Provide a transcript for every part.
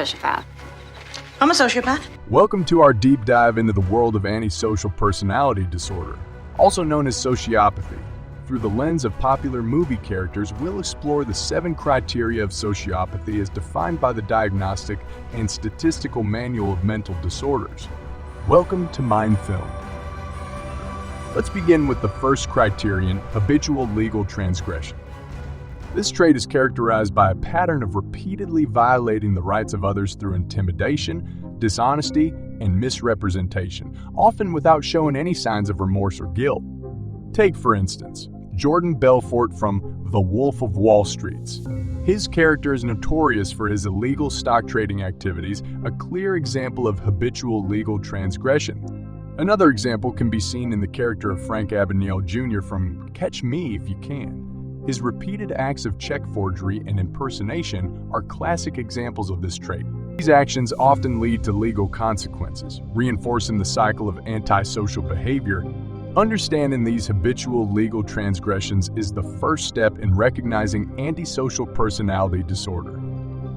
Sociopath. I'm a sociopath. Welcome to our deep dive into the world of antisocial personality disorder, also known as sociopathy. Through the lens of popular movie characters, we'll explore the 7 criteria of sociopathy as defined by the Diagnostic and Statistical Manual of Mental Disorders. Welcome to Mind Film. Let's begin with the first criterion, habitual legal transgression. This trait is characterized by a pattern of repeatedly violating the rights of others through intimidation, dishonesty, and misrepresentation, often without showing any signs of remorse or guilt. Take, for instance, Jordan Belfort from The Wolf of Wall Street. His character is notorious for his illegal stock trading activities, a clear example of habitual legal transgression. Another example can be seen in the character of Frank Abagnale Jr. from Catch Me If You Can. His repeated acts of check forgery and impersonation are classic examples of this trait. These actions often lead to legal consequences, reinforcing the cycle of antisocial behavior. Understanding these habitual legal transgressions is the first step in recognizing antisocial personality disorder.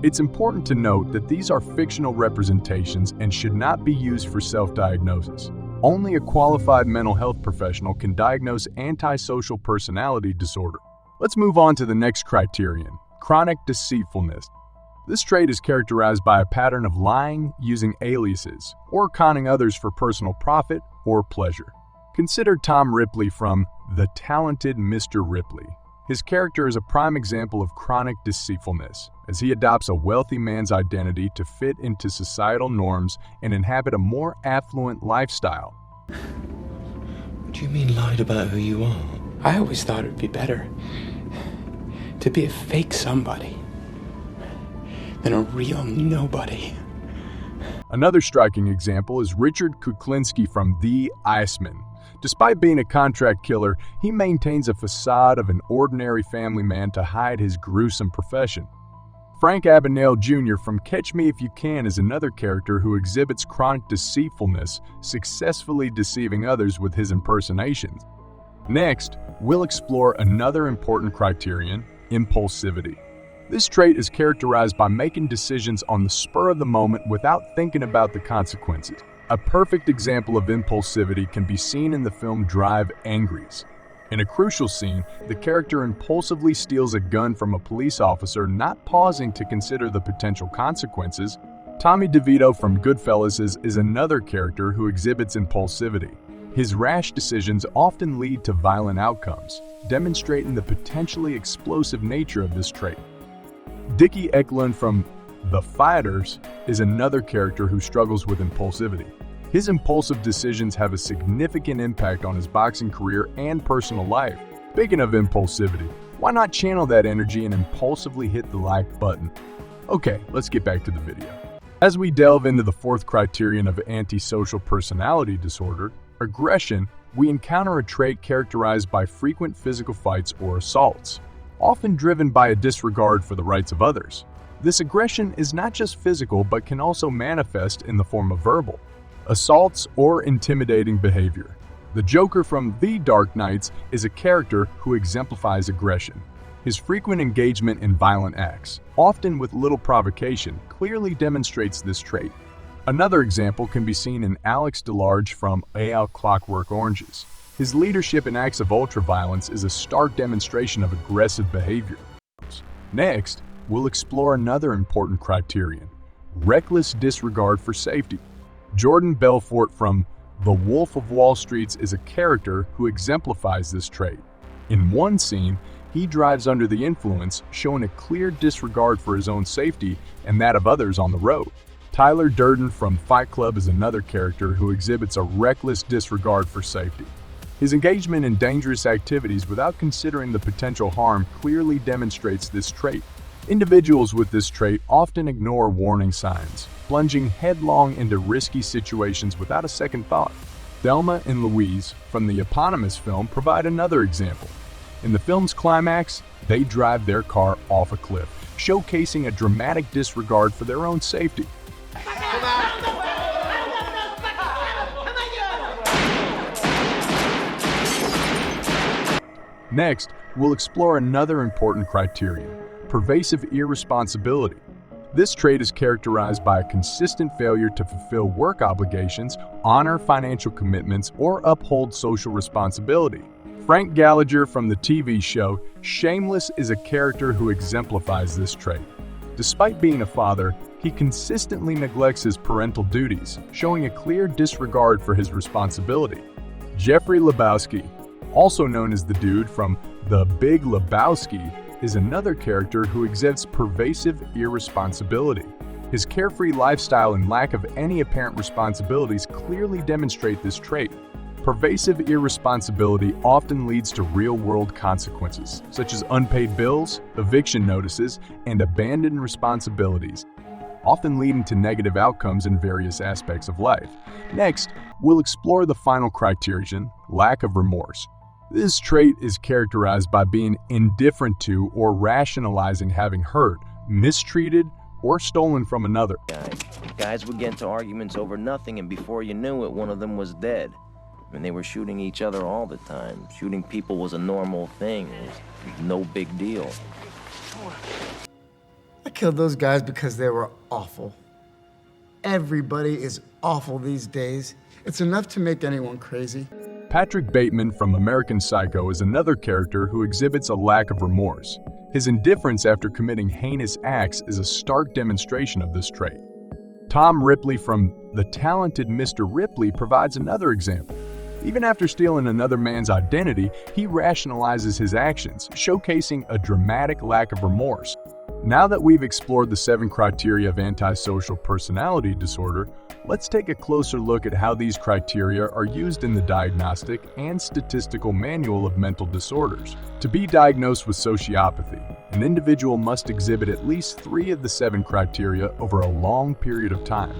It's important to note that these are fictional representations and should not be used for self-diagnosis. Only a qualified mental health professional can diagnose antisocial personality disorder. Let's move on to the next criterion, chronic deceitfulness. This trait is characterized by a pattern of lying, using aliases, or conning others for personal profit or pleasure. Consider Tom Ripley from The Talented Mr. Ripley. His character is a prime example of chronic deceitfulness, as he adopts a wealthy man's identity to fit into societal norms and inhabit a more affluent lifestyle. What do you mean lied about who you are? I always thought it would be better to be a fake somebody than a real nobody. Another striking example is Richard Kuklinski from The Iceman. Despite being a contract killer, he maintains a facade of an ordinary family man to hide his gruesome profession. Frank Abagnale Jr. from Catch Me If You Can is another character who exhibits chronic deceitfulness, successfully deceiving others with his impersonations. Next, we'll explore another important criterion, impulsivity. This trait is characterized by making decisions on the spur of the moment without thinking about the consequences. A perfect example of impulsivity can be seen in the film Drive Angries. In a crucial scene, the character impulsively steals a gun from a police officer, not pausing to consider the potential consequences. Tommy DeVito from Goodfellas is another character who exhibits impulsivity. His rash decisions often lead to violent outcomes, demonstrating the potentially explosive nature of this trait. Dickie Eklund from The Fighters is another character who struggles with impulsivity. His impulsive decisions have a significant impact on his boxing career and personal life. Speaking of impulsivity, why not channel that energy and impulsively hit the like button? Okay, let's get back to the video. As we delve into the fourth criterion of antisocial personality disorder, aggression, we encounter a trait characterized by frequent physical fights or assaults, often driven by a disregard for the rights of others. This aggression is not just physical but can also manifest in the form of verbal assaults or intimidating behavior. The Joker from The Dark Knight is a character who exemplifies aggression. His frequent engagement in violent acts, often with little provocation, clearly demonstrates this trait. Another example can be seen in Alex DeLarge from A.L. Clockwork Oranges. His leadership in acts of ultraviolence is a stark demonstration of aggressive behavior. Next, we'll explore another important criterion, reckless disregard for safety. Jordan Belfort from The Wolf of Wall Street is a character who exemplifies this trait. In one scene, he drives under the influence, showing a clear disregard for his own safety and that of others on the road. Tyler Durden from Fight Club is another character who exhibits a reckless disregard for safety. His engagement in dangerous activities without considering the potential harm clearly demonstrates this trait. Individuals with this trait often ignore warning signs, plunging headlong into risky situations without a second thought. Thelma and Louise from the eponymous film provide another example. In the film's climax, they drive their car off a cliff, showcasing a dramatic disregard for their own safety. Next, we'll explore another important criterion, pervasive irresponsibility. This trait is characterized by a consistent failure to fulfill work obligations, honor financial commitments, or uphold social responsibility. Frank Gallagher from the TV show Shameless is a character who exemplifies this trait. Despite being a father, he consistently neglects his parental duties, showing a clear disregard for his responsibility. Jeffrey Lebowski, also known as the Dude from The Big Lebowski, is another character who exhibits pervasive irresponsibility. His carefree lifestyle and lack of any apparent responsibilities clearly demonstrate this trait. Pervasive irresponsibility often leads to real-world consequences, such as unpaid bills, eviction notices, and abandoned responsibilities, often leading to negative outcomes in various aspects of life. Next, we'll explore the final criterion, lack of remorse. This trait is characterized by being indifferent to or rationalizing having hurt, mistreated, or stolen from another. Guys would get into arguments over nothing, and before you knew it, one of them was dead. And they were shooting each other all the time. Shooting people was a normal thing. It was no big deal. I killed those guys because they were awful. Everybody is awful these days. It's enough to make anyone crazy. Patrick Bateman from American Psycho is another character who exhibits a lack of remorse. His indifference after committing heinous acts is a stark demonstration of this trait. Tom Ripley from The Talented Mr. Ripley provides another example. Even after stealing another man's identity, he rationalizes his actions, showcasing a dramatic lack of remorse. Now that we've explored the 7 criteria of antisocial personality disorder, let's take a closer look at how these criteria are used in the Diagnostic and Statistical Manual of Mental Disorders. To be diagnosed with sociopathy, an individual must exhibit at least 3 of the 7 criteria over a long period of time,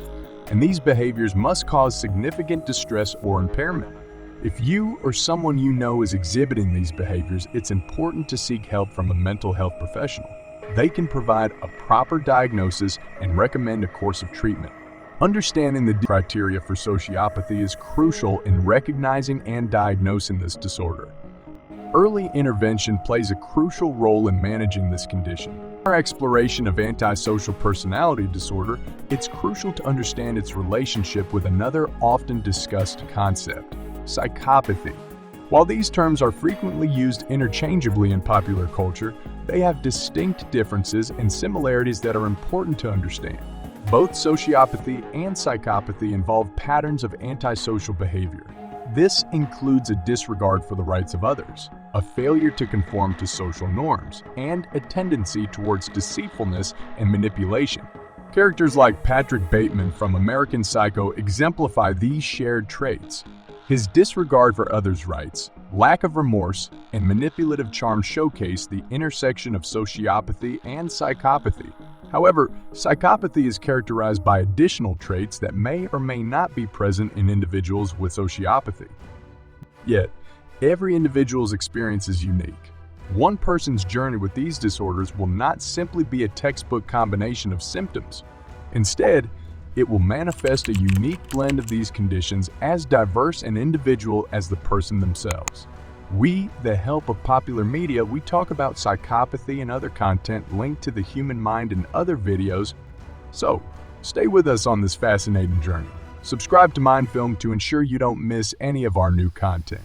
and these behaviors must cause significant distress or impairment. If you or someone you know is exhibiting these behaviors, it's important to seek help from a mental health professional. They can provide a proper diagnosis and recommend a course of treatment. Understanding the criteria for sociopathy is crucial in recognizing and diagnosing this disorder. Early intervention plays a crucial role in managing this condition. In our exploration of antisocial personality disorder, it's crucial to understand its relationship with another often discussed concept, psychopathy. While these terms are frequently used interchangeably in popular culture, they have distinct differences and similarities that are important to understand. Both sociopathy and psychopathy involve patterns of antisocial behavior. This includes a disregard for the rights of others, a failure to conform to social norms, and a tendency towards deceitfulness and manipulation. Characters like Patrick Bateman from American Psycho exemplify these shared traits. His disregard for others' rights, lack of remorse, and manipulative charm showcase the intersection of sociopathy and psychopathy. However, psychopathy is characterized by additional traits that may or may not be present in individuals with sociopathy. Yet, every individual's experience is unique. One person's journey with these disorders will not simply be a textbook combination of symptoms. Instead, it will manifest a unique blend of these conditions as diverse and individual as the person themselves. We, the help of popular media, we talk about psychopathy and other content linked to the human mind in other videos. So, stay with us on this fascinating journey. Subscribe to MindFilm to ensure you don't miss any of our new content.